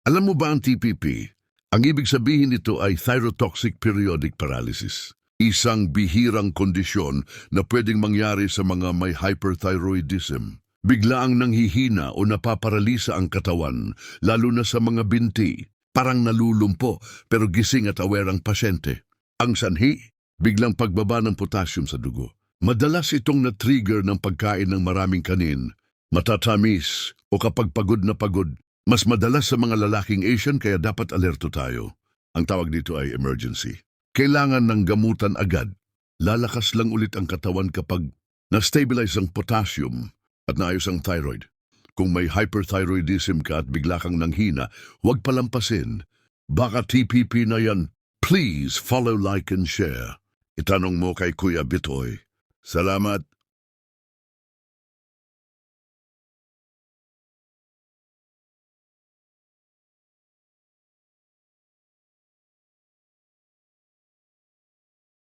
Alam mo ba ang TPP? Ang ibig sabihin nito ay thyrotoxic periodic paralysis. Isang bihirang kondisyon na pwedeng mangyari sa mga may hyperthyroidism. Bigla ang nanghihina o napaparalisa ang katawan, lalo na sa mga binti. Parang nalulumpo pero gising at aware ang pasyente. Ang sanhi, biglang pagbaba ng potassium sa dugo. Madalas itong na-trigger ng pagkain ng maraming kanin, matatamis o kapag pagod na pagod. Mas madalas sa mga lalaking Asian kaya dapat alerto tayo. Ang tawag dito ay emergency. Kailangan ng gamutan agad. Lalakas lang ulit ang katawan kapag na-stabilize ang potassium at naayos ang thyroid. Kung may hyperthyroidism ka at bigla kang nanghina, huwag palampasin. Baka TPP na yan. Please follow, like and share. Itanong mo kay Kuya Bitoy. Salamat.